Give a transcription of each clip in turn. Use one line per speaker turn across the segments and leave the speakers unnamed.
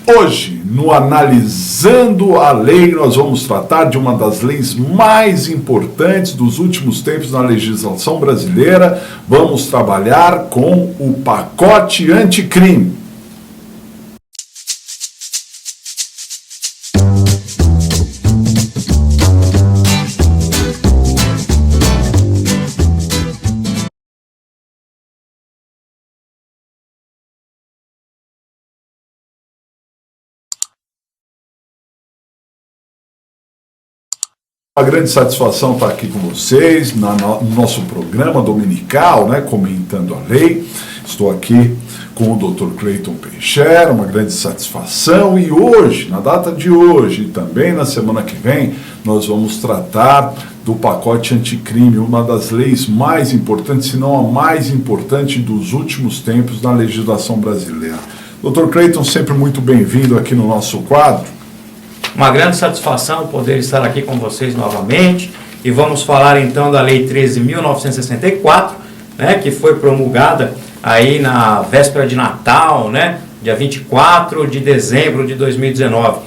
Hoje, no Analisando a Lei, nós vamos tratar de uma das leis mais importantes dos últimos tempos na legislação brasileira. Vamos trabalhar com o pacote anticrime. Uma grande satisfação estar aqui com vocês no nosso programa dominical, comentando a lei. Estou aqui com o Dr. Cleiton Peixera, uma grande satisfação. E hoje, na data de hoje e também na semana que vem, nós vamos tratar do pacote anticrime, uma das leis mais importantes, se não a mais importante dos últimos tempos na legislação brasileira. Dr. Cleiton, sempre muito bem-vindo aqui no nosso quadro.
Uma grande satisfação poder estar aqui com vocês novamente e vamos falar então da Lei 13.964, que foi promulgada aí na véspera de Natal, dia 24 de dezembro de 2019.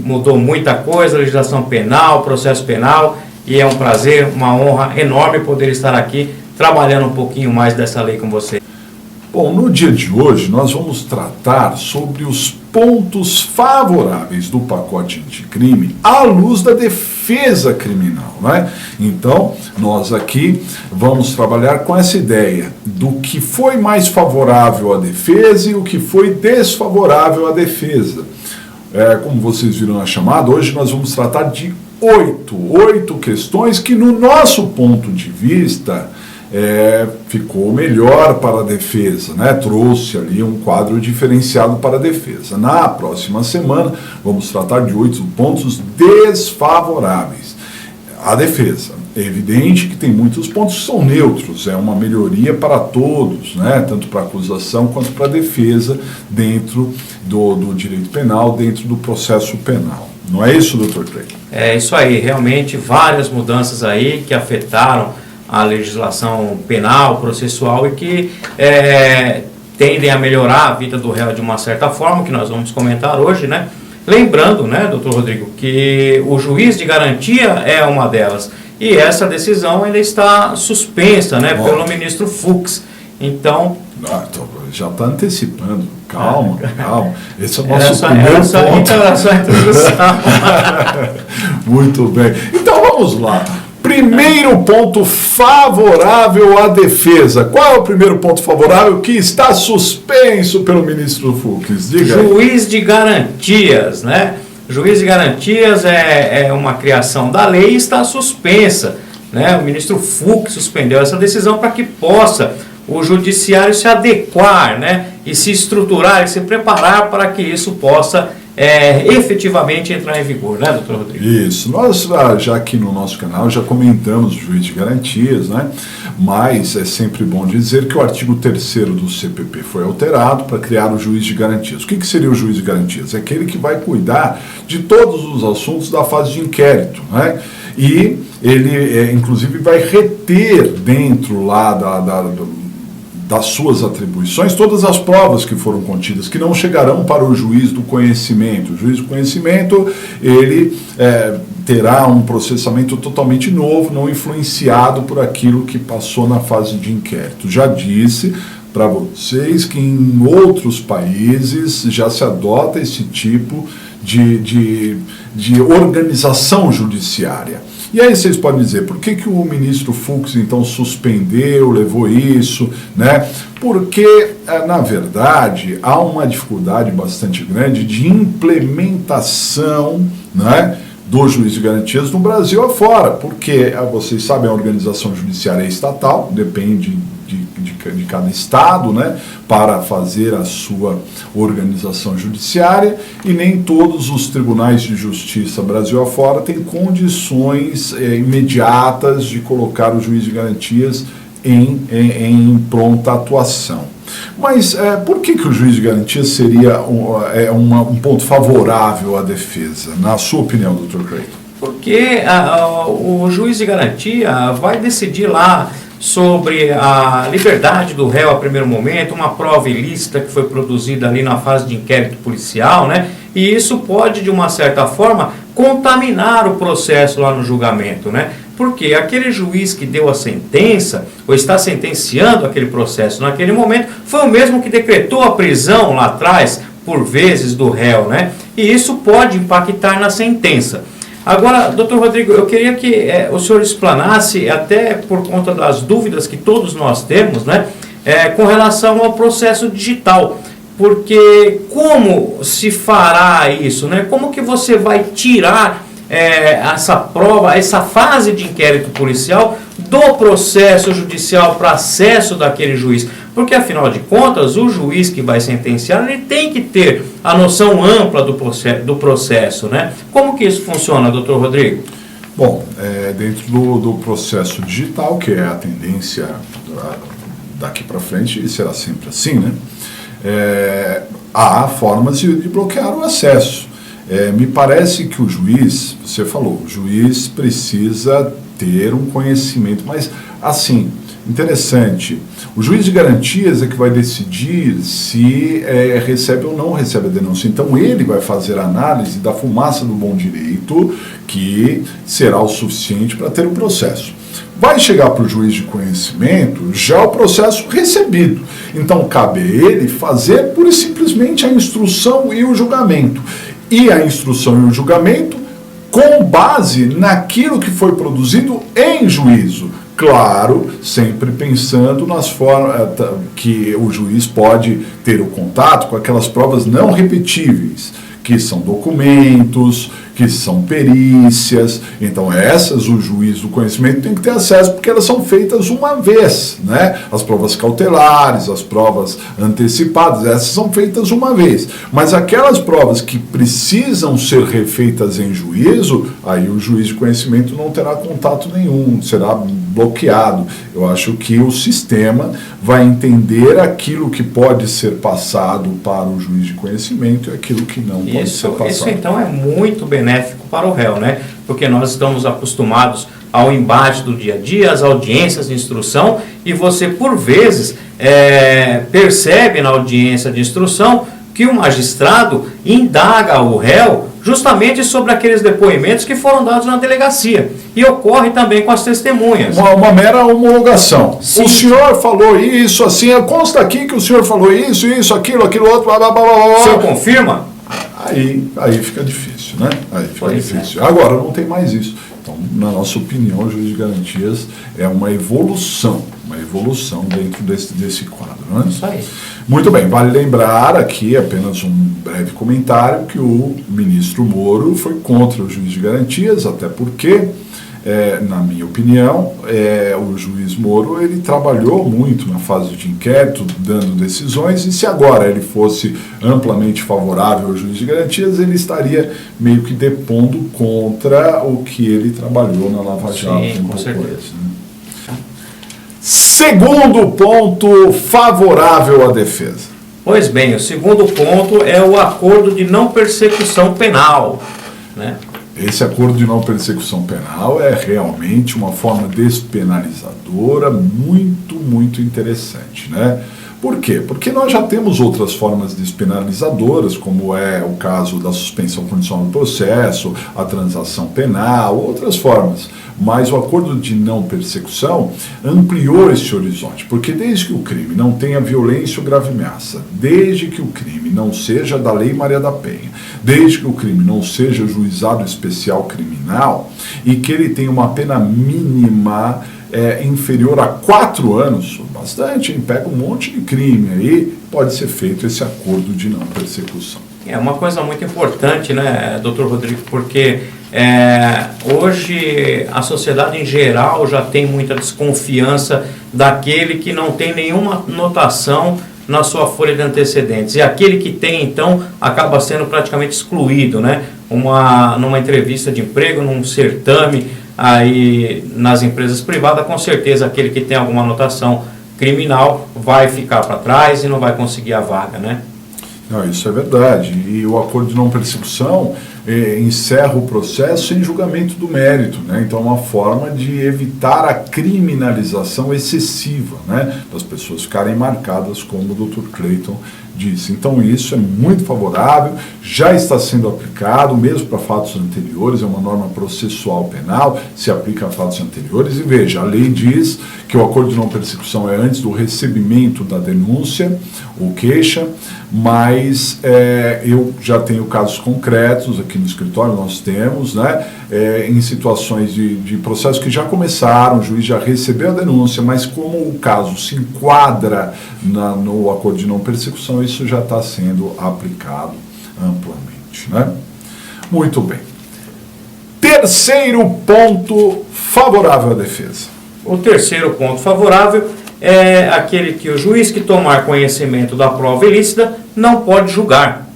Mudou muita coisa, legislação penal, processo penal, e é um prazer, uma honra enorme poder estar aqui trabalhando um pouquinho mais dessa lei com vocês.
Bom, no dia de hoje nós vamos tratar sobre os pontos favoráveis do pacote anticrime à luz da defesa criminal, Então, nós aqui vamos trabalhar com essa ideia do que foi mais favorável à defesa e o que foi desfavorável à defesa. Como vocês viram na chamada, hoje nós vamos tratar de oito questões que, no nosso ponto de vista, ficou melhor para a defesa, trouxe ali um quadro diferenciado para a defesa. Na próxima semana vamos tratar de 8 pontos desfavoráveis à defesa. É evidente que tem muitos pontos que são neutros, é uma melhoria para todos, tanto para a acusação quanto para a defesa dentro do direito penal, dentro do processo penal. Não é isso, doutor Cleiton?
É isso aí, realmente várias mudanças aí que afetaram a legislação penal, processual e que tendem a melhorar a vida do réu de uma certa forma, que nós vamos comentar hoje, Lembrando, doutor Rodrigo, que o juiz de garantia é uma delas e essa decisão ainda está suspensa, pelo ministro Fux. Então...
já está antecipando. Calma. Esse é o nosso primeiro ponto.
Então, era só a introdução.
Muito bem. Então, vamos lá. Primeiro ponto favorável à defesa. Qual é o primeiro ponto favorável que está suspenso pelo ministro Fux? Diga aí.
Juiz de garantias, Juiz de garantias é uma criação da lei e está suspensa, O ministro Fux suspendeu essa decisão para que possa o judiciário se adequar, e se estruturar e se preparar para que isso possa efetivamente entrar em vigor, doutor Rodrigo?
Isso, nós já aqui no nosso canal já comentamos o juiz de garantias, mas é sempre bom dizer que o artigo 3º do CPP foi alterado para criar o juiz de garantias. O que seria o juiz de garantias? É aquele que vai cuidar de todos os assuntos da fase de inquérito, E ele, inclusive, vai reter dentro lá das suas atribuições todas as provas que foram contidas, que não chegarão para o juiz do conhecimento. O juiz do conhecimento, ele terá um processamento totalmente novo, não influenciado por aquilo que passou na fase de inquérito. Já disse para vocês que em outros países já se adota esse tipo de organização judiciária. E aí vocês podem dizer, por que o ministro Fux então suspendeu, levou isso, Porque, na verdade, há uma dificuldade bastante grande de implementação, do juiz de garantias no Brasil afora, porque, vocês sabem, a organização judiciária é estatal, depende de cada estado, para fazer a sua organização judiciária, e nem todos os tribunais de justiça Brasil afora têm condições imediatas de colocar o juiz de garantias em pronta atuação. Mas por que o juiz de garantias seria um ponto favorável à defesa, na sua opinião, doutor Cleiton?
Porque o juiz de garantia vai decidir lá sobre a liberdade do réu a primeiro momento, uma prova ilícita que foi produzida ali na fase de inquérito policial, né? E isso pode, de uma certa forma, contaminar o processo lá no julgamento, né? Porque aquele juiz que deu a sentença, ou está sentenciando aquele processo naquele momento, foi o mesmo que decretou a prisão lá atrás, por vezes, do réu, né? E isso pode impactar na sentença. Agora, doutor Rodrigo, eu queria que o senhor explanasse, até por conta das dúvidas que todos nós temos, né, com relação ao processo digital. Porque como se fará isso, né? Como que você vai tirar essa prova, essa fase de inquérito policial do processo judicial para acesso daquele juiz? Porque, afinal de contas, o juiz que vai sentenciar, ele tem que ter a noção ampla do processo, né? Como que isso funciona, doutor Rodrigo?
Bom, dentro do processo digital, que é a tendência daqui para frente, e será sempre assim, né? Há formas de bloquear o acesso. Me parece que o juiz, você falou, o juiz precisa ter um conhecimento, mas assim, interessante, o juiz de garantias é que vai decidir se recebe ou não recebe a denúncia. Então ele vai fazer a análise da fumaça do bom direito, que será o suficiente para ter o processo. Vai chegar para o juiz de conhecimento já o processo recebido. Então cabe a ele fazer pura e simplesmente a instrução e o julgamento. E a instrução e o julgamento com base naquilo que foi produzido em juízo. Claro, sempre pensando nas formas que o juiz pode ter o contato com aquelas provas não repetíveis, que são documentos, que são perícias. Então essas o juiz do conhecimento tem que ter acesso, porque elas são feitas uma vez, né? As provas cautelares, as provas antecipadas, essas são feitas uma vez. Mas aquelas provas que precisam ser refeitas em juízo, aí o juiz de conhecimento não terá contato nenhum, será bloqueado. Eu acho que o sistema vai entender aquilo que pode ser passado para o juiz de conhecimento e aquilo que não pode ser passado.
Isso então é muito benéfico para o réu, né? Porque nós estamos acostumados ao embate do dia a dia, às audiências de instrução, e você, por vezes, percebe na audiência de instrução que o magistrado indaga o réu justamente sobre aqueles depoimentos que foram dados na delegacia. E ocorre também com as testemunhas.
Uma mera homologação.
Sim.
O senhor falou isso, assim, consta aqui que o senhor falou isso, aquilo outro, blá, blá, blá, blá.
O senhor confirma?
Aí fica difícil, né? Aí fica difícil. Agora não tem mais isso. Então, na nossa opinião, o juiz de garantias é uma evolução dentro desse quadro, né?
Isso aí.
Muito bem, vale lembrar aqui, apenas um breve comentário, que o ministro Moro foi contra o juiz de garantias, até porque, na minha opinião, o juiz Moro ele trabalhou muito na fase de inquérito, dando decisões, e se agora ele fosse amplamente favorável ao juiz de garantias, ele estaria meio que depondo contra o que ele trabalhou na Lava Jato.
Sim, com certeza.
Né? Segundo ponto favorável à defesa.
Pois bem, o segundo ponto é o acordo de não persecução penal, né?
Esse acordo de não persecução penal é realmente uma forma despenalizadora muito, muito interessante, né? Por quê? Porque nós já temos outras formas despenalizadoras, como é o caso da suspensão condicional do processo, a transação penal, outras formas. Mas o acordo de não persecução ampliou esse horizonte, porque desde que o crime não tenha violência ou grave ameaça, desde que o crime não seja da Lei Maria da Penha, desde que o crime não seja juizado especial criminal e que ele tenha uma pena mínima inferior a 4 anos, bastante, hein? Pega um monte de crime aí, pode ser feito esse acordo de não persecução.
É uma coisa muito importante, né, doutor Rodrigo, porque hoje a sociedade em geral já tem muita desconfiança daquele que não tem nenhuma notação na sua folha de antecedentes. E aquele que tem, então, acaba sendo praticamente excluído, né? Numa entrevista de emprego, num certame, aí nas empresas privadas, com certeza aquele que tem alguma anotação criminal vai ficar para trás e não vai conseguir a vaga, né?
Não, isso é verdade. E o acordo de não persecução encerra o processo sem julgamento do mérito, né? Então é uma forma de evitar a criminalização excessiva, né? Das pessoas ficarem marcadas, como o Dr. Clayton disse. Então isso é muito favorável, já está sendo aplicado, mesmo para fatos anteriores, é uma norma processual penal, se aplica a fatos anteriores, e veja, a lei diz que o acordo de não persecução é antes do recebimento da denúncia ou queixa, mas eu já tenho casos concretos aqui no escritório, nós temos, né, em situações de processos que já começaram, o juiz já recebeu a denúncia, mas como o caso se enquadra no acordo de não persecução, isso já está sendo aplicado amplamente, né? Muito bem. Terceiro ponto favorável à defesa.
O terceiro ponto favorável é aquele que o juiz que tomar conhecimento da prova ilícita não pode julgar.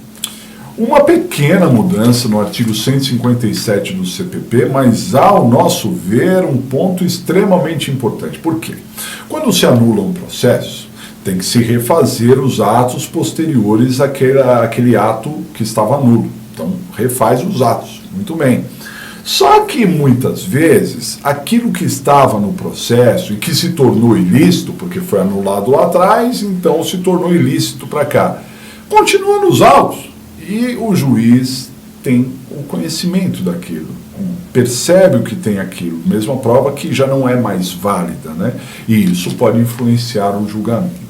Uma pequena mudança no artigo 157 do CPP, mas ao nosso ver um ponto extremamente importante. Por quê? Quando se anula um processo, tem que se refazer os atos posteriores àquele ato que estava nulo. Então, refaz os atos. Muito bem. Só que, muitas vezes, aquilo que estava no processo e que se tornou ilícito, porque foi anulado lá atrás, então se tornou ilícito para cá, continua nos autos. E o juiz tem o conhecimento daquilo, percebe o que tem aquilo, mesmo a prova que já não é mais válida, né? E isso pode influenciar o julgamento.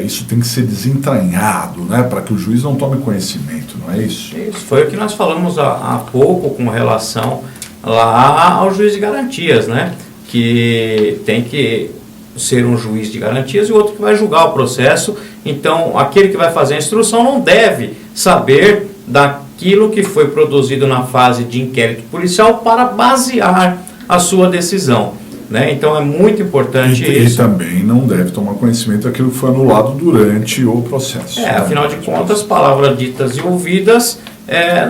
Isso tem que ser desentranhado, né, para que o juiz não tome conhecimento, não é isso?
Isso foi o que nós falamos há pouco com relação lá ao juiz de garantias, né? Que tem que ser um juiz de garantias e o outro que vai julgar o processo. Então, aquele que vai fazer a instrução não deve saber daquilo que foi produzido na fase de inquérito policial para basear a sua decisão, né? Então, é muito importante isso.
E também não deve tomar conhecimento daquilo que foi anulado durante o processo.
Afinal de contas, palavras ditas e ouvidas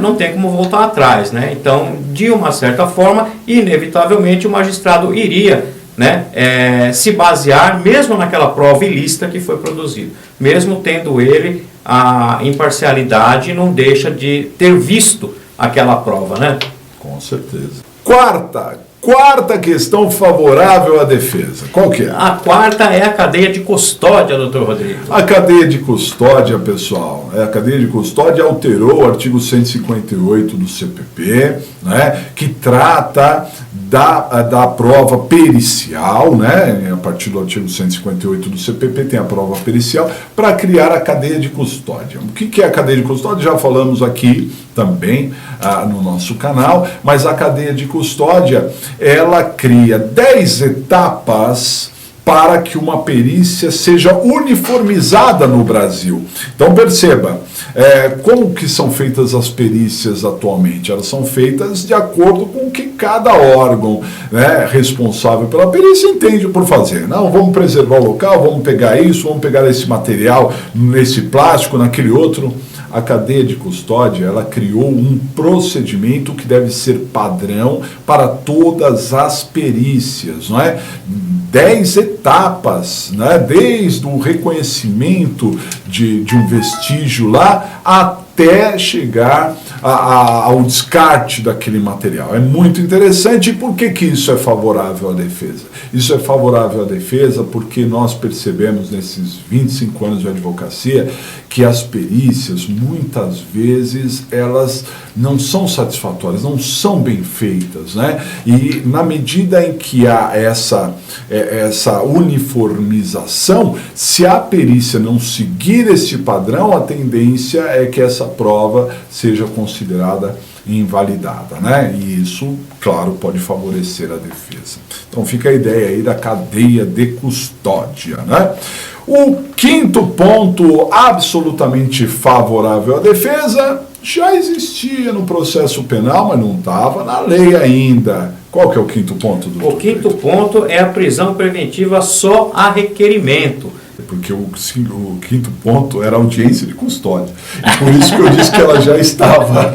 não tem como voltar atrás, né? Então, de uma certa forma, inevitavelmente, o magistrado iria, né, se basear mesmo naquela prova ilícita que foi produzida. Mesmo tendo ele a imparcialidade, não deixa de ter visto aquela prova, né?
Com certeza. Quarta questão favorável à defesa. Qual que é?
A quarta é a cadeia de custódia, doutor Rodrigo.
A cadeia de custódia, pessoal, a cadeia de custódia alterou o artigo 158 do CPP, né, que trata da prova pericial, né, a partir do artigo 158 do CPP tem a prova pericial, para criar a cadeia de custódia. O que é a cadeia de custódia? Já falamos aqui também no nosso canal, mas a cadeia de custódia, ela cria 10 etapas para que uma perícia seja uniformizada no Brasil. Então perceba, como que são feitas as perícias atualmente? Elas são feitas de acordo com o que cada órgão, né, responsável pela perícia entende por fazer. Não, vamos preservar o local, vamos pegar isso, vamos pegar esse material nesse plástico, naquele outro. A cadeia de custódia, ela criou um procedimento que deve ser padrão para todas as perícias, não é? 10 etapas, né? Desde o reconhecimento de um vestígio lá até chegar ao descarte daquele material. É muito interessante. E por que isso é favorável à defesa? Isso é favorável à defesa porque nós percebemos nesses 25 anos de advocacia que as perícias, muitas vezes, elas não são satisfatórias, não são bem feitas, né? E na medida em que há essa uniformização, se a perícia não seguir esse padrão, a tendência é que essa prova seja considerada invalidada, né? E isso, claro, pode favorecer a defesa. Então fica a ideia aí da cadeia de custódia, né? O quinto ponto absolutamente favorável à defesa já existia no processo penal, mas não estava na lei ainda. Qual que é o quinto ponto?
O quinto ponto é a prisão preventiva só a requerimento.
Porque o quinto ponto era a audiência de custódia. E por isso que eu disse que ela já estava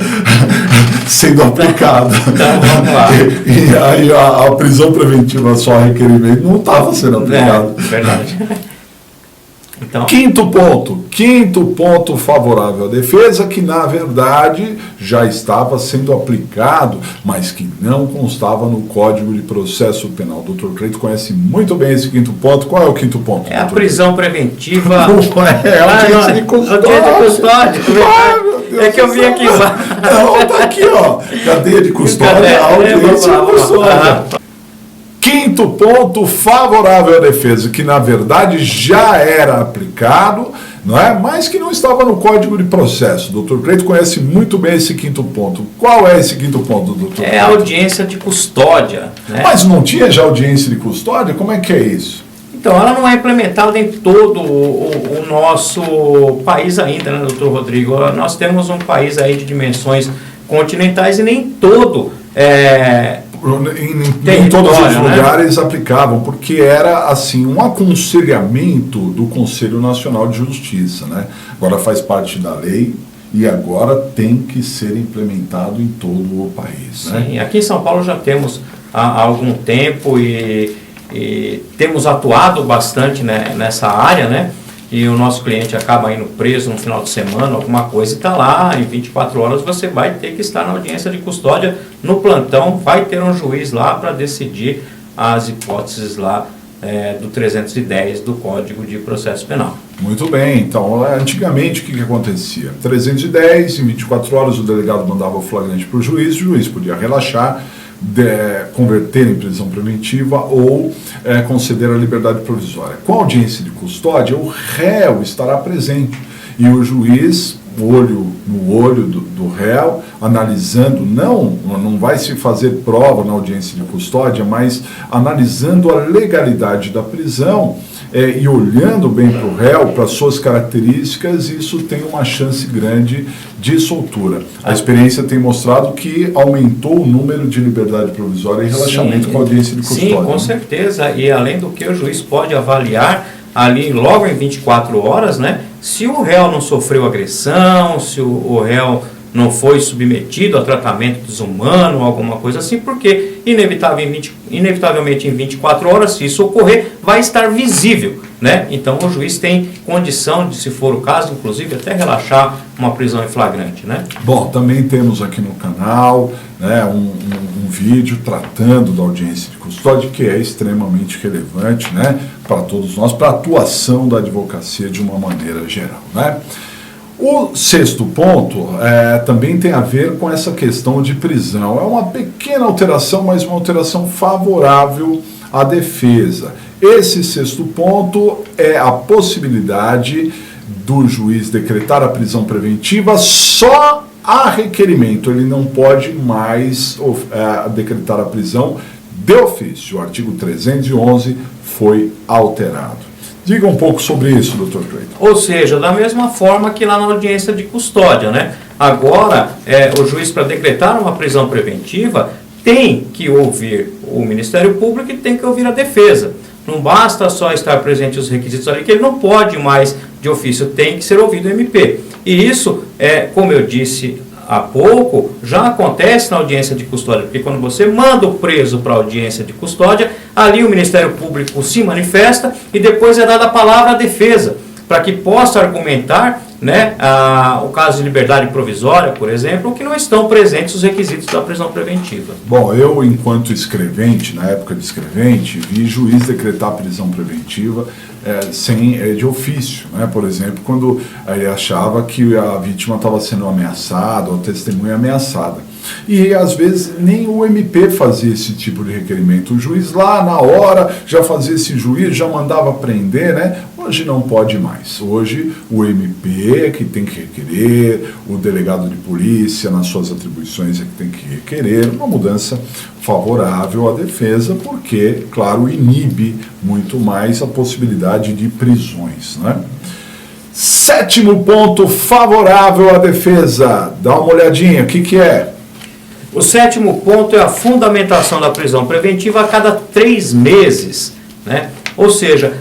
sendo aplicada.
Então, vamos lá.
E aí a prisão preventiva só a requerimento não estava sendo aplicada.
Verdade. Então,
quinto ponto favorável à defesa, que na verdade já estava sendo aplicado, mas que não constava no Código de Processo Penal. O Dr. Cleito conhece muito bem esse quinto ponto. Qual é o quinto ponto?
é a prisão preventiva.
É a audiência de custódia.
É que eu vim aqui lá.
Não, tá aqui, ó. Cadeia de custódia, audiência de custódia. Quinto ponto favorável à defesa, que na verdade já era aplicado, não é? Mas que não estava no Código de Processo. O Dr. Cleito conhece muito bem esse quinto ponto. Qual é esse quinto ponto, doutor Cleito?
É a audiência de custódia. Né?
Mas não tinha já audiência de custódia? Como é que é isso?
Então, ela não é implementada em todo o nosso país ainda, né, doutor Rodrigo? Nós temos um país aí de dimensões continentais e nem todo
em todos os lugares, né, aplicavam, porque era assim um aconselhamento do Conselho Nacional de Justiça, né? Agora faz parte da lei e agora tem que ser implementado em todo o país.
Sim,
né?
Aqui em São Paulo já temos há algum tempo e temos atuado bastante, né, nessa área, né? E o nosso cliente acaba indo preso no final de semana, alguma coisa, e está lá, em 24 horas você vai ter que estar na audiência de custódia, no plantão, vai ter um juiz lá para decidir as hipóteses lá do 310 do Código de Processo Penal.
Muito bem, então antigamente o que acontecia? 310, em 24 horas o delegado mandava o flagrante para o juiz podia relaxar, converter em prisão preventiva ou conceder a liberdade provisória. Com a audiência de custódia, o réu estará presente e o juiz, olho no olho do réu, analisando, não vai se fazer prova na audiência de custódia, mas analisando a legalidade da prisão e olhando bem para o réu, para suas características, isso tem uma chance grande de soltura. A experiência tem mostrado que aumentou o número de liberdade provisória e relaxamento com a audiência de custódia.
Sim, com certeza. E além do que o juiz pode avaliar ali logo em 24 horas, né, se o réu não sofreu agressão, se o réu não foi submetido a tratamento desumano, alguma coisa assim, porque inevitavelmente em 24 horas, se isso ocorrer, vai estar visível, né? Então o juiz tem condição de, se for o caso, inclusive até relaxar uma prisão em flagrante, né?
Bom, também temos aqui no canal, né, um vídeo tratando da audiência de custódia, que é extremamente relevante, né, para todos nós, para a atuação da advocacia de uma maneira geral, né? O sexto ponto também tem a ver com essa questão de prisão. É uma pequena alteração, mas uma alteração favorável à defesa. Esse sexto ponto é a possibilidade do juiz decretar a prisão preventiva só a requerimento. Ele não pode mais decretar a prisão de ofício. O artigo 311 foi alterado. Diga um pouco sobre isso, doutor Cleito.
Ou seja, da mesma forma que lá na audiência de custódia, né? Agora, o juiz, para decretar uma prisão preventiva, tem que ouvir o Ministério Público e tem que ouvir a defesa. Não basta só estar presente os requisitos ali, que ele não pode mais de ofício, tem que ser ouvido o MP. E isso, como eu disse há pouco, já acontece na audiência de custódia, porque quando você manda o preso para a audiência de custódia, ali o Ministério Público se manifesta e depois é dada a palavra à defesa, para que possa argumentar, né, o caso de liberdade provisória, por exemplo, que não estão presentes os requisitos da prisão preventiva.
Bom, eu, enquanto escrevente, na época de escrevente, vi juiz decretar prisão preventiva de ofício, né? Por exemplo, quando ele achava que a vítima estava sendo ameaçada, ou a testemunha ameaçada. E às vezes nem o MP fazia esse tipo de requerimento. O juiz lá na hora já fazia esse juiz, já mandava prender, né? Hoje não pode mais. Hoje o MP é que tem que requerer, o delegado de polícia nas suas atribuições é que tem que requerer, uma mudança favorável à defesa, porque, claro, inibe muito mais a possibilidade de prisões, né? Sétimo ponto favorável à defesa. Dá uma olhadinha, o que é?
O sétimo ponto é a fundamentação da prisão preventiva a cada 3 meses, né? Ou seja,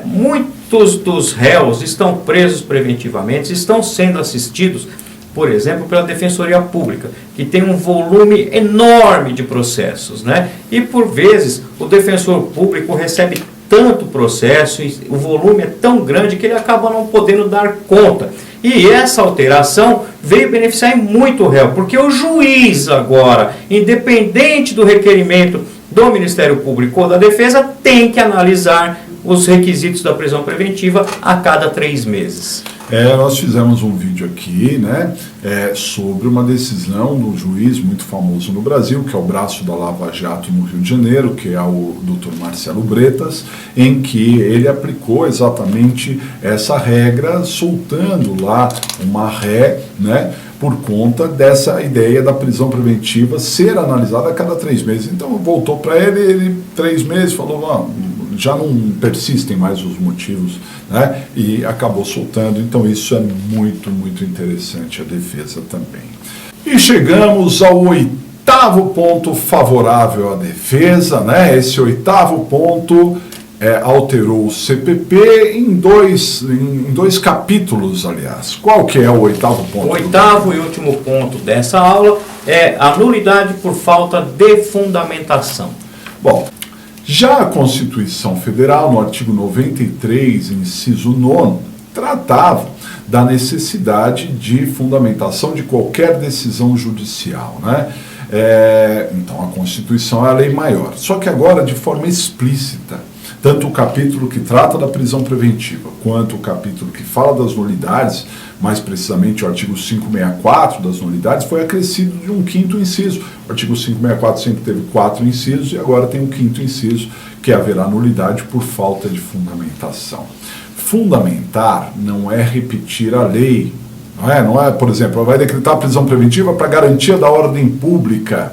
muitos dos réus estão presos preventivamente, estão sendo assistidos, por exemplo, pela Defensoria Pública, que tem um volume enorme de processos, né? E por vezes o defensor público recebe tanto processo, e o volume é tão grande que ele acaba não podendo dar conta. E essa alteração veio beneficiar muito o réu, porque o juiz agora, independente do requerimento do Ministério Público ou da Defesa, tem que analisar os requisitos da prisão preventiva a cada 3 meses.
Nós fizemos um vídeo aqui, né, sobre uma decisão do juiz muito famoso no Brasil, que é o braço da Lava Jato no Rio de Janeiro, que é o Dr. Marcelo Bretas, em que ele aplicou exatamente essa regra, soltando lá uma ré, né, por conta dessa ideia da prisão preventiva ser analisada a cada 3 meses. Então voltou para ele 3 meses, falou, já não persistem mais os motivos, né? E acabou soltando. Então isso é muito, muito interessante, a defesa também. E chegamos ao 8º ponto favorável à defesa, né? Esse 8º ponto alterou o CPP em dois capítulos, aliás. Qual que é o 8º ponto?
O 8º e último ponto dessa aula é a nulidade por falta de fundamentação.
Bom, já a Constituição Federal, no artigo 93, inciso 9, tratava da necessidade de fundamentação de qualquer decisão judicial, né? Então a Constituição é a lei maior. Só que agora, de forma explícita, tanto o capítulo que trata da prisão preventiva, quanto o capítulo que fala das nulidades, mais precisamente o artigo 564 das nulidades, foi acrescido de um 5º inciso. O artigo 564 sempre teve 4 incisos e agora tem um 5º inciso, que haverá nulidade por falta de fundamentação. Fundamentar não é repetir a lei, não é, por exemplo, vai decretar a prisão preventiva para garantia da ordem pública.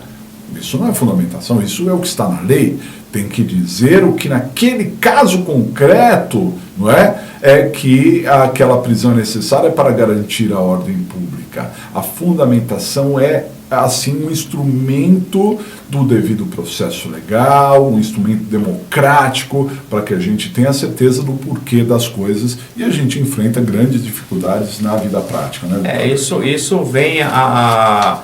Isso não é fundamentação, isso é o que está na lei. Tem que dizer o que naquele caso concreto, não é que aquela prisão é necessária para garantir a ordem pública. A fundamentação é, assim, um instrumento do devido processo legal, um instrumento democrático, para que a gente tenha certeza do porquê das coisas e a gente enfrenta grandes dificuldades na vida prática, né?
Isso vem a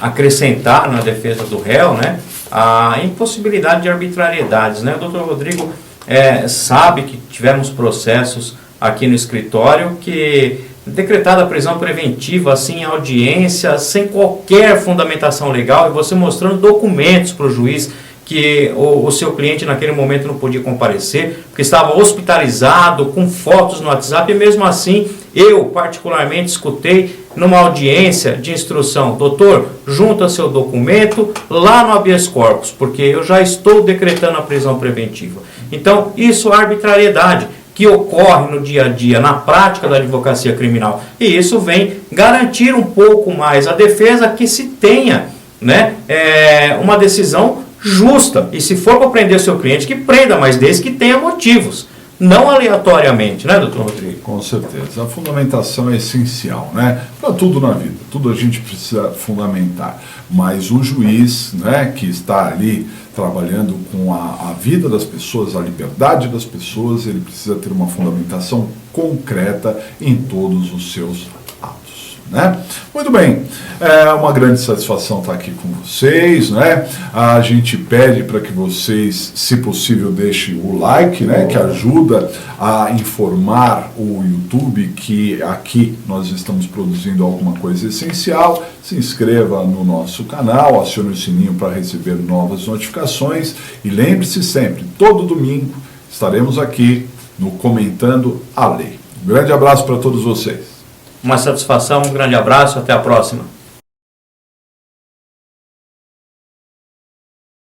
acrescentar na defesa do réu, né, a impossibilidade de arbitrariedades, né? O doutor Rodrigo sabe que tivemos processos aqui no escritório que decretada a prisão preventiva, assim, em audiência, sem qualquer fundamentação legal, e você mostrando documentos para o juiz que o seu cliente naquele momento não podia comparecer, porque estava hospitalizado, com fotos no WhatsApp, e mesmo assim, eu particularmente escutei numa audiência de instrução, doutor, junta seu documento lá no habeas corpus, porque eu já estou decretando a prisão preventiva. Então, isso é arbitrariedade que ocorre no dia a dia, na prática da advocacia criminal. E isso vem garantir um pouco mais a defesa que se tenha, né, uma decisão justa. E se for para prender o seu cliente, que prenda, mas desde que tenha motivos. Não aleatoriamente, né, doutor Rodrigo?
Com certeza. A fundamentação é essencial, né? Para tudo na vida. Tudo a gente precisa fundamentar. Mas o juiz, né, que está ali trabalhando com a vida das pessoas, a liberdade das pessoas, ele precisa ter uma fundamentação concreta em todos os seus atos, né? Muito bem. É uma grande satisfação estar aqui com vocês, né? A gente pede para que vocês, se possível, deixem o like, né? Que ajuda a informar o YouTube que aqui nós estamos produzindo alguma coisa essencial. Se inscreva no nosso canal, acione o sininho para receber novas notificações e lembre-se sempre, todo domingo estaremos aqui no Comentando a Lei. Um grande abraço para todos vocês.
Uma satisfação, um grande abraço, até a próxima.